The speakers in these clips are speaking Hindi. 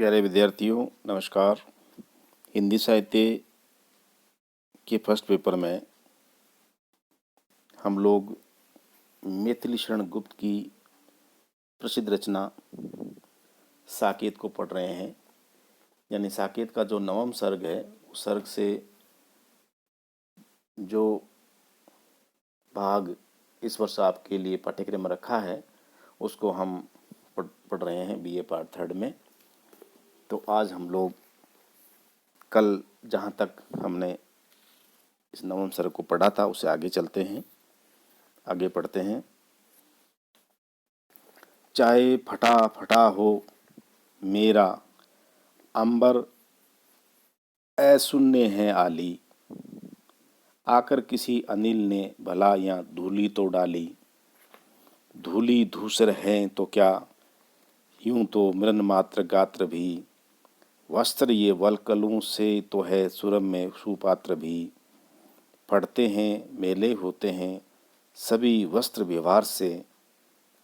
प्यारे विद्यार्थियों नमस्कार। हिंदी साहित्य के फर्स्ट पेपर में हम लोग मैथिली शरण गुप्त की प्रसिद्ध रचना साकेत को पढ़ रहे हैं। यानी साकेत का जो नवम सर्ग है उस सर्ग से जो भाग इस वर्ष आपके लिए पाठ्यक्रम में रखा है उसको हम पढ़ रहे हैं बीए पार्ट थर्ड में। तो आज हम लोग कल जहाँ तक हमने इस नवम सर्ग को पढ़ा था उसे आगे चलते हैं, आगे पढ़ते हैं। चाहे फटा फटा हो मेरा अंबर ऐशून्य है आली, आकर किसी अनिल ने भला या धूली तो डाली। धूली धूसर हैं तो क्या, यूं तो मृन मात्र गात्र भी। वस्त्र ये वलकलों से तो है सुरम में सुपात्र भी। फटते हैं मेले होते हैं सभी वस्त्र व्यवहार से,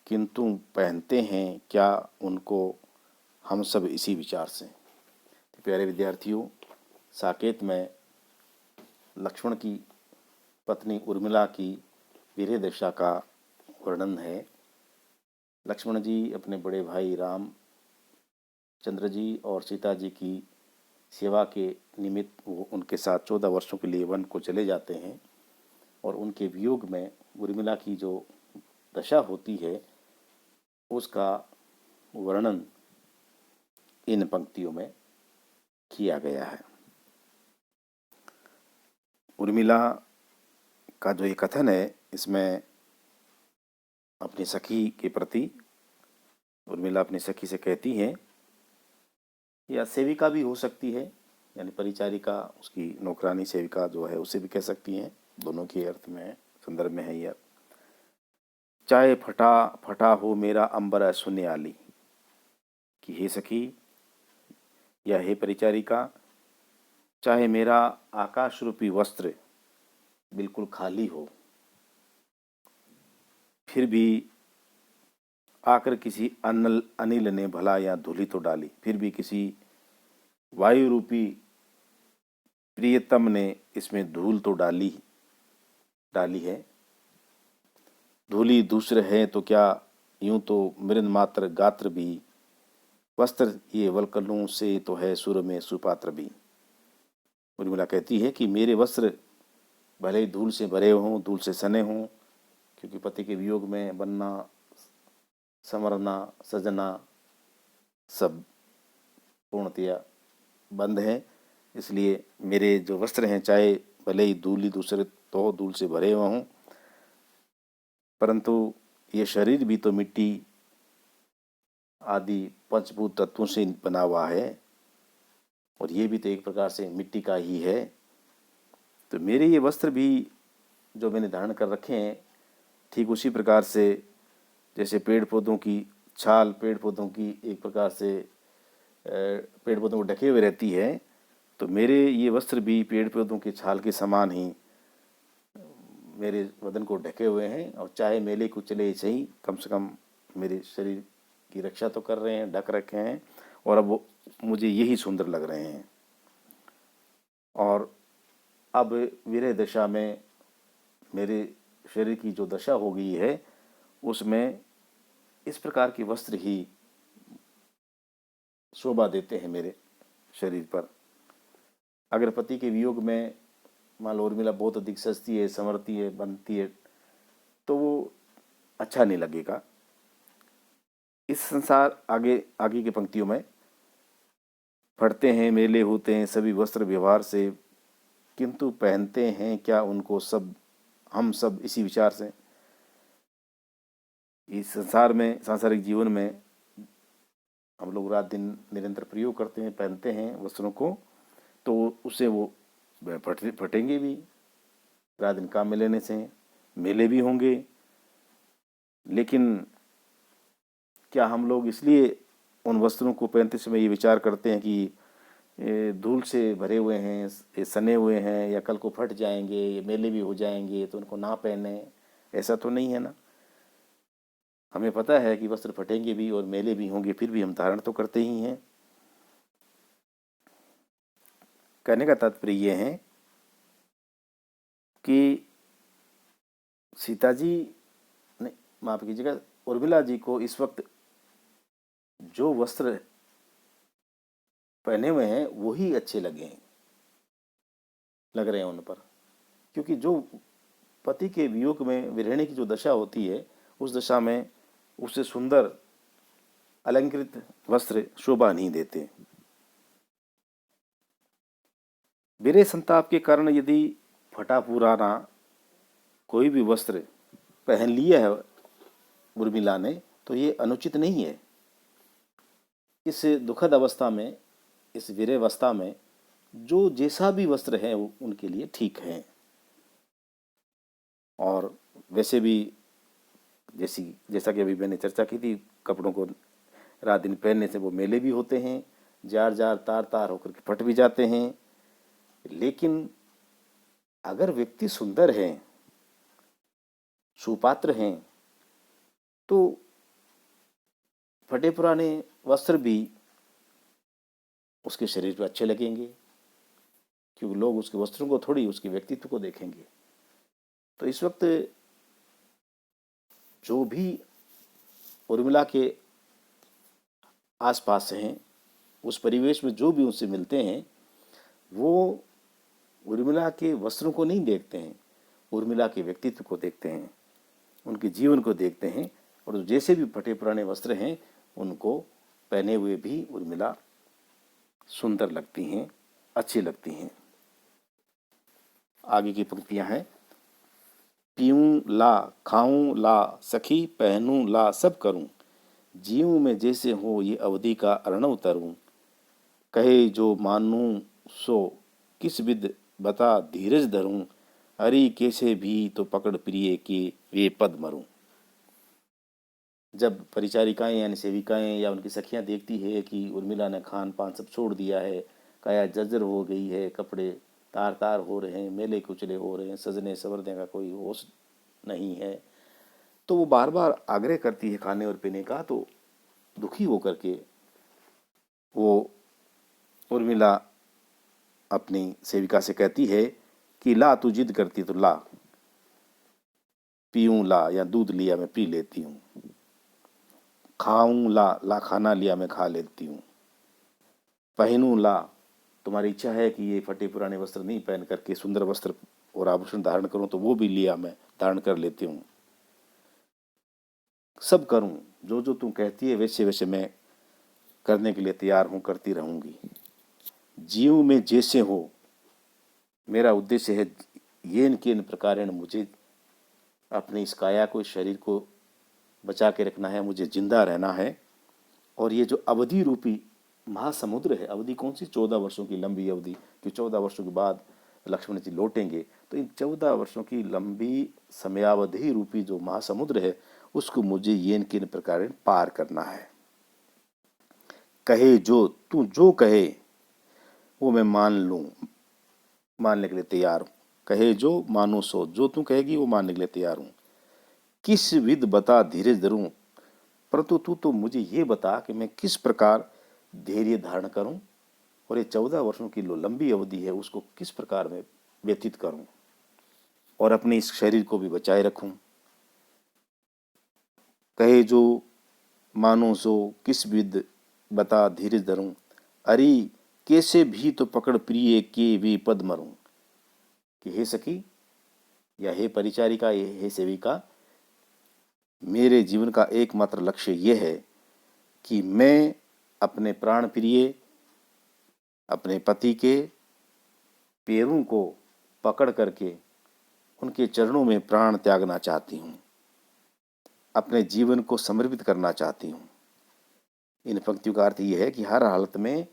किंतु पहनते हैं क्या उनको हम सब इसी विचार से। तो प्यारे विद्यार्थियों, साकेत में लक्ष्मण की पत्नी उर्मिला की वीर्य दशा का वर्णन है। लक्ष्मण जी अपने बड़े भाई राम चंद्र जी और सीता जी की सेवा के निमित्त वो उनके साथ 14 वर्षों के लिए वन को चले जाते हैं और उनके वियोग में उर्मिला की जो दशा होती है उसका वर्णन इन पंक्तियों में किया गया है। उर्मिला का जो ये कथन है इसमें अपनी सखी के प्रति उर्मिला अपनी सखी से कहती हैं, या सेविका भी हो सकती है, यानी परिचारिका उसकी नौकरानी सेविका जो है उसे भी कह सकती हैं, दोनों के अर्थ में संदर्भ में है यह। चाहे फटा फटा हो मेरा अंबर ऐशून्य आली, कि हे सखी या हे परिचारिका, चाहे मेरा आकाश रूपी वस्त्र बिल्कुल खाली हो, फिर भी आकर किसी अनिल ने भला या धूली तो डाली, फिर भी किसी वायु रूपी प्रियतम ने इसमें धूल तो डाली है। धूली दूसरे है तो क्या, यूं तो मृन मात्र गात्र भी। वस्त्र ये वलकलों से तो है सुर में सुपात्र भी। उर्मिला कहती है कि मेरे वस्त्र भले ही धूल से भरे हों, धूल से सने हों, क्योंकि पति के वियोग में बनना, संवरना, सजना सब पूर्णतया बंद है। इसलिए मेरे जो वस्त्र हैं चाहे भले ही धूली दूसरे तो धूल से भरे हुए हों, परंतु ये शरीर भी तो मिट्टी आदि पंचभूत तत्वों से बना हुआ है और ये भी तो एक प्रकार से मिट्टी का ही है। तो मेरे ये वस्त्र भी जो मैंने धारण कर रखे हैं ठीक उसी प्रकार से जैसे पेड़ पौधों की छाल पेड़ पौधों की एक प्रकार से पेड़ पौधों को ढके हुए रहती है, तो मेरे ये वस्त्र भी पेड़ पौधों की छाल के समान ही मेरे बदन को ढके हुए हैं, और चाहे मेले कुचले सही कम से कम मेरे शरीर की रक्षा तो कर रहे हैं, ढक रखे हैं, और अब वो मुझे यही सुंदर लग रहे हैं। और अब विरह दशा में मेरे शरीर की जो दशा हो गई है उसमें इस प्रकार के वस्त्र ही शोभा देते हैं मेरे शरीर पर। अगर पति के वियोग में मान लो उर्मिला बहुत अधिक सस्ती है, संवरती है, बनती है, तो वो अच्छा नहीं लगेगा। इस संसार आगे की पंक्तियों में फटते हैं मेले होते हैं सभी वस्त्र व्यवहार से, किंतु पहनते हैं क्या उनको सब हम सब इसी विचार से। इस संसार में सांसारिक जीवन में हम लोग रात दिन निरंतर प्रयोग करते हैं, पहनते हैं वस्त्रों को, तो उससे वो फटेंगे भी, रात दिन काम में लेने से मेले भी होंगे। लेकिन क्या हम लोग इसलिए उन वस्त्रों को पहनते समय ये विचार करते हैं कि धूल से भरे हुए हैं, ये सने हुए हैं, या कल को फट जाएंगे, ये मेले भी हो जाएंगे तो उनको ना पहने? ऐसा तो नहीं है ना। हमें पता है कि वस्त्र फटेंगे भी और मेले भी होंगे, फिर भी हम धारण तो करते ही हैं। कहने का तात्पर्य ये है कि सीता जी ने, माफ कीजिएगा, उर्मिला जी को इस वक्त जो वस्त्र पहने हुए हैं वही अच्छे लग रहे हैं उन पर, क्योंकि जो पति के वियोग में विरहिणी की जो दशा होती है उस दशा में उससे सुंदर अलंकृत वस्त्र शोभा नहीं देते। विरह संताप के कारण यदि फटा पुराना कोई भी वस्त्र पहन लिया है उर्मिला ने तो ये अनुचित नहीं है। इस दुखद अवस्था में, इस विरह अवस्था में जो जैसा भी वस्त्र है वो उनके लिए ठीक है। और वैसे भी जैसा कि अभी मैंने चर्चा की थी, कपड़ों को रात दिन पहनने से वो मेले भी होते हैं, जार जार तार तार होकर के फट भी जाते हैं। लेकिन अगर व्यक्ति सुंदर है, सुपात्र हैं, तो फटे पुराने वस्त्र भी उसके शरीर पर अच्छे लगेंगे, क्योंकि लोग उसके वस्त्रों को थोड़ी उसके व्यक्तित्व को देखेंगे। तो इस वक्त जो भी उर्मिला के आसपास हैं, उस परिवेश में जो भी उनसे मिलते हैं, वो उर्मिला के वस्त्रों को नहीं देखते हैं, उर्मिला के व्यक्तित्व को देखते हैं, उनके जीवन को देखते हैं। और जैसे भी फटे पुराने वस्त्र हैं उनको पहने हुए भी उर्मिला सुंदर लगती हैं, अच्छी लगती हैं। आगे की पंक्तियां हैं। पीऊं ला, खाऊं ला, सखी पहनूं ला, सब करूं, जीऊं में जैसे हो ये अवधि का अर्णव तरूं, कहे जो मानूं सो किस विद बता धीरज धरूं, हरि कैसे भी तो पकड़ प्रिय के वे पद मरूं। जब परिचारिकाएं यानी सेविकाएं या उनकी सखियां देखती है कि उर्मिला ने खान पान सब छोड़ दिया है, काया जर्जर हो गई है, कपड़े तार तार हो रहे हैं, मेले कुचले हो रहे हैं, सजने संवरने का कोई होश नहीं है, तो वो बार बार आग्रह करती है खाने और पीने का। तो दुखी होकर के वो उर्मिला अपनी सेविका से कहती है कि ला, तू जिद करती तो ला, पीऊं ला, या दूध लिया मैं पी लेती हूँ, खाऊं ला, ला खाना लिया मैं खा लेती हूँ, पहनूं ला, तुम्हारी इच्छा है कि ये फटे पुराने वस्त्र नहीं पहन करके सुंदर वस्त्र और आभूषण धारण करूं तो वो भी लिया मैं धारण कर लेती हूँ, सब करूं, जो जो तुम कहती है वैसे वैसे मैं करने के लिए तैयार हूं, करती रहूंगी। जीव में जैसे हो, मेरा उद्देश्य है येन केन प्रकारेण, मुझे अपनी इस काया को, इस शरीर को बचा के रखना है, मुझे जिंदा रहना है। और ये जो अवधि रूपी महासमुद्र है, अवधि कौन सी, 14 वर्षों की लंबी अवधि, कि 14 वर्षों के बाद लक्ष्मण जी लौटेंगे, तो इन 14 वर्षों की लंबी समयावधि रूपी जो महासमुद्र है उसको मुझे येन केन प्रकार पार करना है। कहे जो, तू जो कहे वो मैं मान लूं, मानने के लिए तैयार हूं। कहे जो मानो सो, जो तू कहेगी वो मानने के लिए तैयार हूं। किस विध बता धीरज धरूं, परंतु तू तो मुझे ये बता कि मैं किस प्रकार धैर्य धारण करूं और ये 14 वर्षों की लंबी अवधि है उसको किस प्रकार मैं व्यतीत करूं और अपने इस शरीर को भी बचाए रखूं। कहे जो मानो सो किस विध बता धीरज धरूं, अरे कैसे भी तो पकड़ प्रिय के वे पद मरूं, कि हे सखी या हे परिचारिका, हे सेविका, मेरे जीवन का एकमात्र लक्ष्य यह है कि मैं अपने प्राण प्रिय, अपने पति के पैरों को पकड़ करके उनके चरणों में प्राण त्यागना चाहती हूँ, अपने जीवन को समर्पित करना चाहती हूँ। इन पंक्तियों का अर्थ यह है कि हर हालत में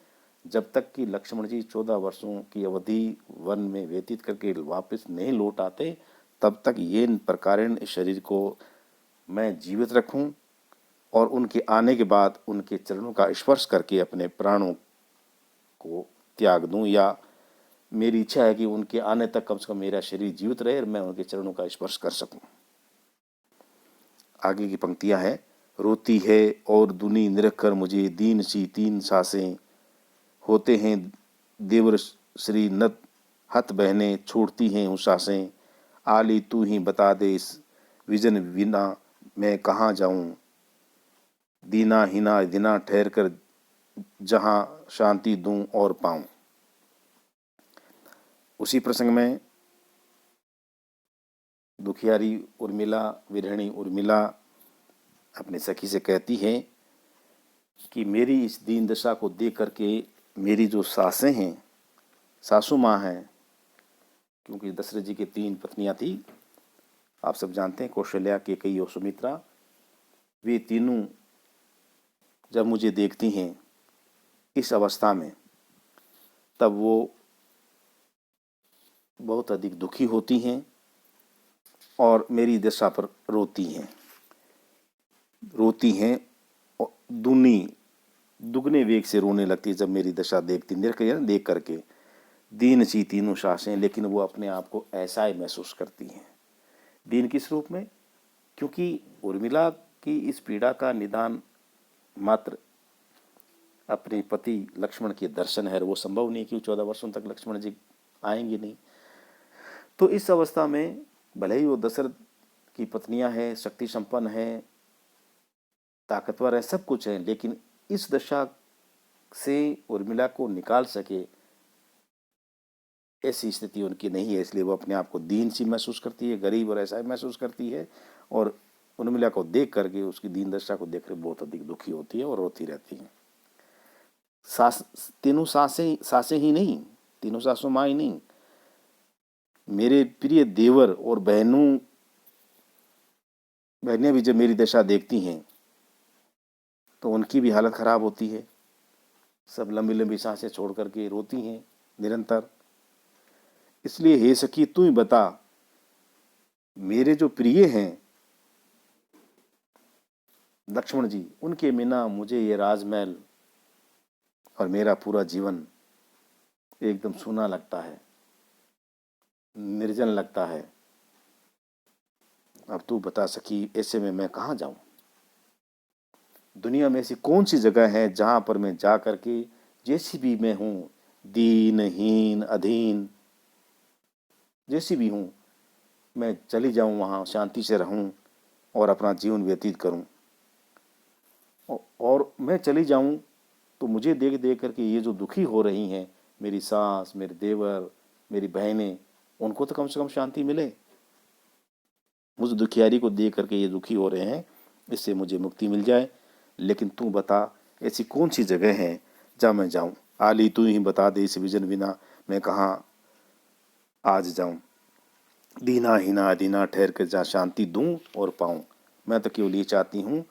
जब तक कि लक्ष्मण जी 14 वर्षों की अवधि वन में व्यतीत करके वापस नहीं लौट आते, तब तक ये प्रकारेण शरीर को मैं जीवित रखूं और उनके आने के बाद उनके चरणों का स्पर्श करके अपने प्राणों को त्याग दूं, या मेरी इच्छा है कि उनके आने तक कम से कम मेरा शरीर जीवित रहे और मैं उनके चरणों का स्पर्श कर सकूं। आगे की पंक्तियां हैं। रोती है और दुनी निरख कर मुझे दीन सी 3 सांसें, होते हैं देवर श्री नत हथ बहने छोड़ती हैं उषासें, आली तू ही बता दे इस विजन बिना मैं कहाँ जाऊं, दीना हिना दिना ठहर कर जहां शांति दूं और पाऊं। उसी प्रसंग में दुखियारी उर्मिला, विरहिणी उर्मिला अपनी सखी से कहती है कि मेरी इस दीन दशा को देख करके मेरी जो सासें हैं, सासू माँ हैं, क्योंकि दशरथ जी की 3 पत्नियां थी, आप सब जानते हैं, कौशल्या, कैकेयी और सुमित्रा। वे तीनों जब मुझे देखती हैं इस अवस्था में, तब वो बहुत अधिक दुखी होती हैं और मेरी दशा पर रोती हैं और दुगने वेग से रोने लगती है जब मेरी दशा देखती, देख करके। दीन सी तीनों सासें, लेकिन वो अपने आप को ऐसा ही महसूस करती हैं। दीन किस रूप में? क्योंकि उर्मिला की इस पीड़ा का निदान मात्र अपने पति लक्ष्मण के दर्शन है, वो संभव नहीं कि 14 वर्षों तक लक्ष्मण जी आएंगे नहीं। तो इस अवस्था में भले ही वो दशरथ की पत्नियां हैं, शक्ति संपन्न है, ताकतवर है, सब कुछ है, लेकिन इस दशा से उर्मिला को निकाल सके ऐसी स्थिति उनकी नहीं है। इसलिए वो अपने आप को दीन सी महसूस करती है, गरीब और ऐसा महसूस करती है, और उर्मिला को देख करके, उसकी दीन दशा को देख कर बहुत अधिक दुखी होती है और रोती रहती है। तीनों सासें ही नहीं, तीनों सासू माँ ही नहीं, मेरे प्रिय देवर और बहनें भी जब मेरी दशा देखती हैं तो उनकी भी हालत खराब होती है। सब लंबी लंबी सांसें छोड़ करके रोती हैं निरंतर। इसलिए हे सखी तू ही बता, मेरे जो प्रिय हैं लक्ष्मण जी, उनके बिना मुझे ये राजमहल और मेरा पूरा जीवन एकदम सूना लगता है, निर्जन लगता है। अब तू बता सखी, ऐसे में मैं कहाँ जाऊं? दुनिया में ऐसी कौन सी जगह है जहां पर मैं जा करके, जैसी भी मैं हूं, दीनहीन अधीन जैसी भी हूं, मैं चली जाऊं वहां, शांति से रहूं और अपना जीवन व्यतीत करूं। और मैं चली जाऊं तो मुझे देख देख करके ये जो दुखी हो रही हैं, मेरी सास, मेरे देवर, मेरी बहनें, उनको तो कम से कम शांति मिले। मुझ दुखियारी को देख करके ये दुखी हो रहे हैं, इससे मुझे मुक्ति मिल जाए। लेकिन तू बता, ऐसी कौन सी जगह है जहाँ मैं जाऊं? आली तू ही बता दे, इस विजन बिना मैं कहाँ आज जाऊं, दीना हीना दीना ठहर कर जहाँ शांति दूं और पाऊं। मैं तो केवल ये चाहती हूँ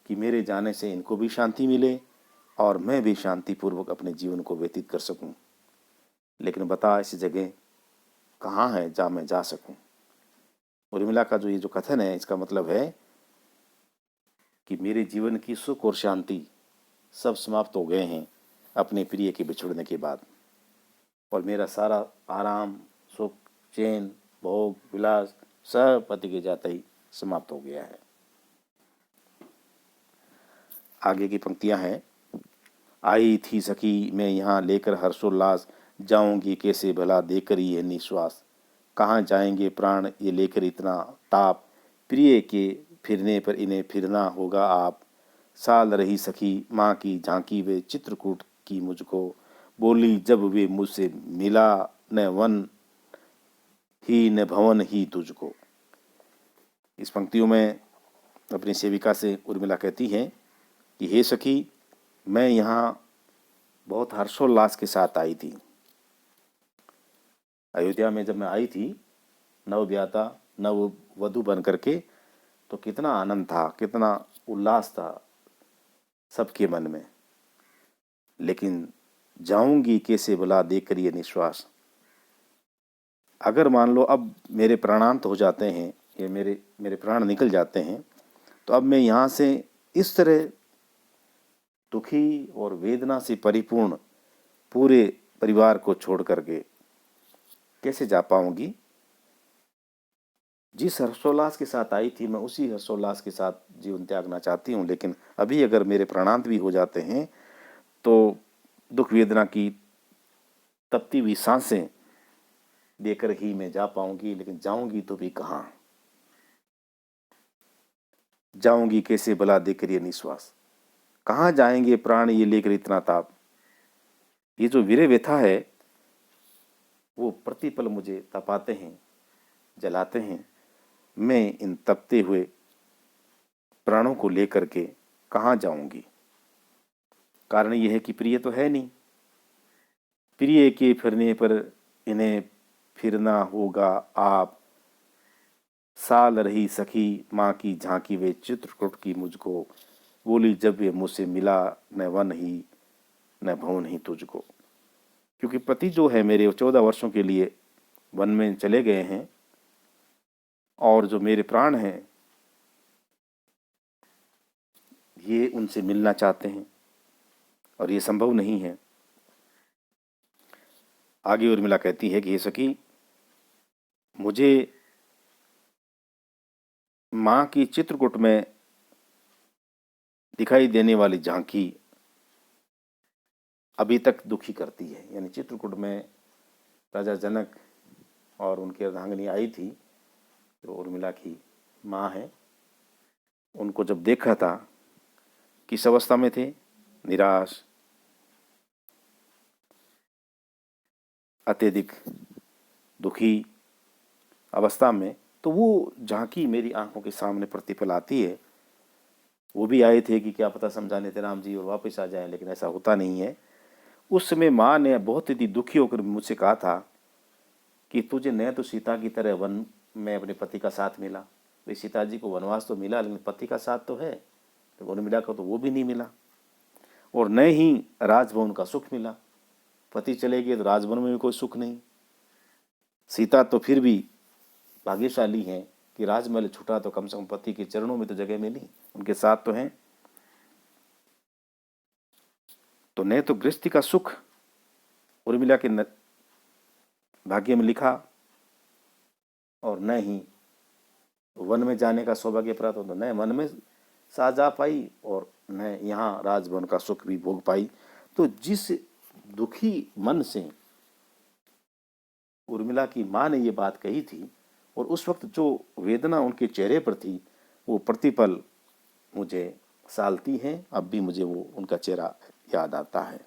कि मेरे जाने से इनको भी शांति मिले और मैं भी शांतिपूर्वक अपने जीवन को व्यतीत कर सकूं। लेकिन बता, ऐसी जगह कहाँ है जहाँ मैं जा सकूं? उर्मिला का जो ये जो कथन है, इसका मतलब है कि मेरे जीवन की सुख और शांति सब समाप्त हो गए हैं अपने प्रिय के बिछुड़ने के बाद, और मेरा सारा आराम, सुख, चैन, भोग, विलास सब पति के जाते ही समाप्त हो गया है। आगे की पंक्तियां हैं। आई थी सखी मैं यहाँ लेकर हर्षोल्लास, जाऊंगी कैसे भला देकर ये निश्वास, कहाँ जाएंगे प्राण ये लेकर इतना ताप, प्रिय के फिरने पर इन्हें फिरना होगा आप। साल रही सखी माँ की झांकी वे चित्रकूट की मुझको, बोली जब वे मुझसे मिला न वन ही न भवन ही तुझको। इस पंक्तियों में अपनी सेविका से उर्मिला कहती है कि हे सखी, मैं यहाँ बहुत हर्षोल्लास के साथ आई थी। अयोध्या में जब मैं आई थी नवव्याता नव वधु बन करके, तो कितना आनंद था, कितना उल्लास था सबके मन में। लेकिन जाऊंगी कैसे भला देकर ये निश्वास, अगर मान लो अब मेरे प्राणांत हो जाते हैं, ये मेरे प्राण निकल जाते हैं, तो अब मैं यहाँ से इस तरह दुखी और वेदना से परिपूर्ण पूरे परिवार को छोड़ करके कैसे जा पाऊंगी? जिस हर्षोल्लास के साथ आई थी, मैं उसी हर्षोल्लास के साथ जीवन त्यागना चाहती हूँ। लेकिन अभी अगर मेरे प्राणांत भी हो जाते हैं तो दुख वेदना की तपती हुई सांसें देकर ही मैं जा पाऊंगी, लेकिन जाऊंगी तो भी कहाँ, जाऊंगी कैसे भला देकर ये निश्वास, कहाँ जाएंगे प्राण ये लेकर इतना ताप। ये जो वीरे व्यथा है वो प्रतिपल मुझे तपाते हैं, जलाते हैं। मैं इन तपते हुए प्राणों को लेकर के कहाँ जाऊंगी। कारण यह है कि प्रिय तो है नहीं, प्रिय के फिरने पर इन्हें फिरना होगा आप। साल रही सखी माँ की झांकी वे चित्रकूट की मुझको, बोली जब ये मुझसे मिला न वन ही न भवन ही तुझको। क्योंकि पति जो है मेरे 14 वर्षों के लिए वन में चले गए हैं, और जो मेरे प्राण हैं ये उनसे मिलना चाहते हैं, और ये संभव नहीं है। आगे उर्मिला कहती है कि हे सखी, मुझे माँ की चित्रकूट में दिखाई देने वाली झांकी अभी तक दुखी करती है। यानी चित्रकूट में राजा जनक और उनकी अर्धांगिनी आई थी, जो उर्मिला की माँ है, उनको जब देखा था किस अवस्था में थे, निराश, अत्यधिक दुखी अवस्था में, तो वो झांकी मेरी आंखों के सामने प्रतिपल आती है। वो भी आए थे कि क्या पता समझाने थे राम जी और वापस आ जाएं, लेकिन ऐसा होता नहीं है। उस समय माँ ने बहुत ही दुखी होकर मुझसे कहा था कि तुझे न तो सीता की तरह वन में अपने पति का साथ मिला, भाई सीता जी को वनवास तो मिला लेकिन पति का साथ तो है, तो उर्मिला को तो वो भी नहीं मिला, और न ही राजभवन का सुख मिला। पति चले गए तो राजभवन में भी कोई सुख नहीं। सीता तो फिर भी भाग्यशाली हैं कि राजमहल छूटा तो कम से कम पति के चरणों में तो जगह मिली, उनके साथ तो हैं। तो न तो गृहस्थी का सुख उर्मिला के भाग्य में लिखा, और न ही वन में जाने का सौभाग्य प्राप्त हो, तो न वन में साथ जा पाई और न यहाँ राजभवन का सुख भी भोग पाई। तो जिस दुखी मन से उर्मिला की माँ ने ये बात कही थी, और उस वक्त जो वेदना उनके चेहरे पर थी, वो प्रतिपल मुझे सालती है। अब भी मुझे वो उनका चेहरा याद आता है।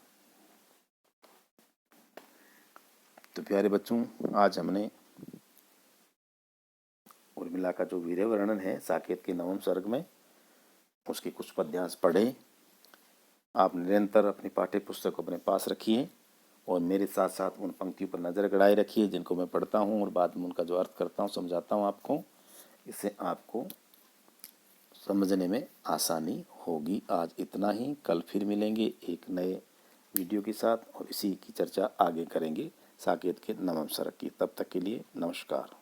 तो प्यारे बच्चों, आज हमने उर्मिला का जो वीर्य वर्णन है साकेत के 9वें सर्ग में, उसके कुछ पद्यांश पढ़े। आप निरंतर अपनी पाठ्य पुस्तक को अपने पास रखिए और मेरे साथ साथ उन पंक्तियों पर नज़र गड़ाए रखिए जिनको मैं पढ़ता हूँ और बाद में उनका जो अर्थ करता हूँ, समझाता हूँ आपको। इससे आपको समझने में आसानी होगी। आज इतना ही, कल फिर मिलेंगे एक नए वीडियो के साथ और इसी की चर्चा आगे करेंगे साकेत के 9वें सर्ग की। तब तक के लिए नमस्कार।